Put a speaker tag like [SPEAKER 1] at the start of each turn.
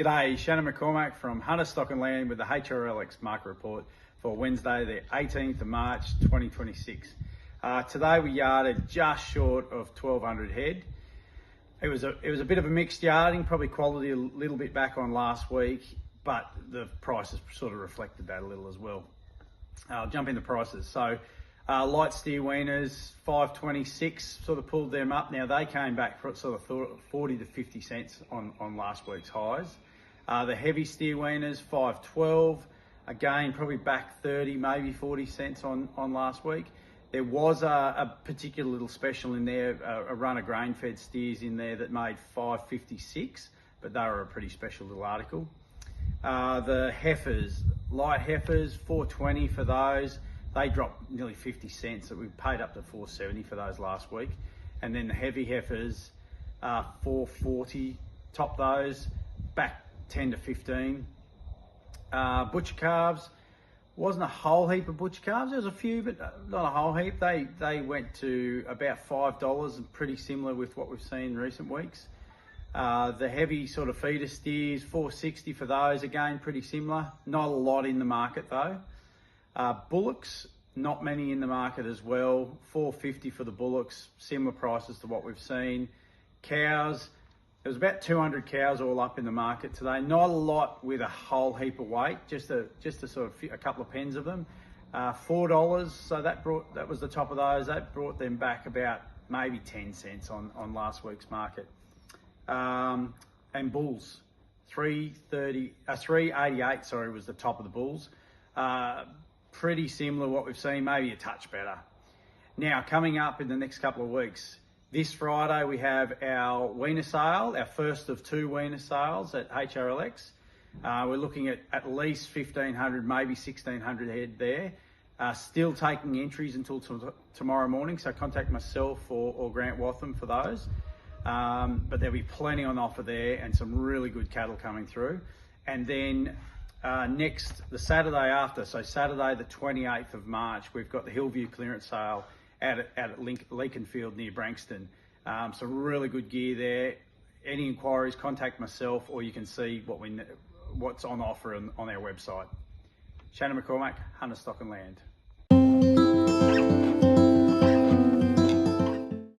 [SPEAKER 1] G'day, Shannon McCormack from Hunter Stock and Land with the HRLX market report for Wednesday, the 18th of March, 2026. Today we yarded just short of 1,200 head. It was a bit of a mixed yarding, probably quality a little bit back on last week, but the prices sort of reflected that a little as well. I'll jump into prices. So light steer weaners, 526, sort of pulled them up. Now they came back for sort of 40 to 50 cents on last week's highs. The heavy steer weaners, 512, again, probably back 30, maybe 40 cents on last week. There was a particular little special in there, a run of grain-fed steers in there that made 556, but they were a pretty special little article. The heifers, light heifers, 420 for those. They dropped nearly 50 cents. So we paid up to 470 for those last week. And then the heavy heifers, 440, top those, back 10 to 15. Butcher calves, wasn't a whole heap of butcher calves. There was a few, but not a whole heap. They went to about $5, and pretty similar with what we've seen in recent weeks. The heavy sort of feeder steers, 460 for those, again, pretty similar. Not a lot in the market though. Bullocks, not many in the market as well. 450 for the bullocks, similar prices to what we've seen. Cows, there was about 200 cows all up in the market today. Not a lot with a whole heap of weight, just a sort of a couple of pens of them. $4, so that was the top of those. That brought them back about maybe 10 cents on last week's market. And bulls, 388, sorry, was the top of the bulls. Pretty similar what we've seen, maybe a touch better. Now, coming up in the next couple of weeks, this Friday we have our weaner sale, our first of two weaner sales at HRLX. We're looking at least 1,500, maybe 1,600 head there. Still taking entries until tomorrow morning, so contact myself or Grant Watham for those. But there'll be plenty on offer there and some really good cattle coming through. And then next, the Saturday after, so Saturday the 28th of March, we've got the Hillview clearance sale out at Leconfield near Branxton. Some really good gear there. Any inquiries, contact myself, or you can see what's on offer on our website. Shannon McCormack, Hunter Stock and Land.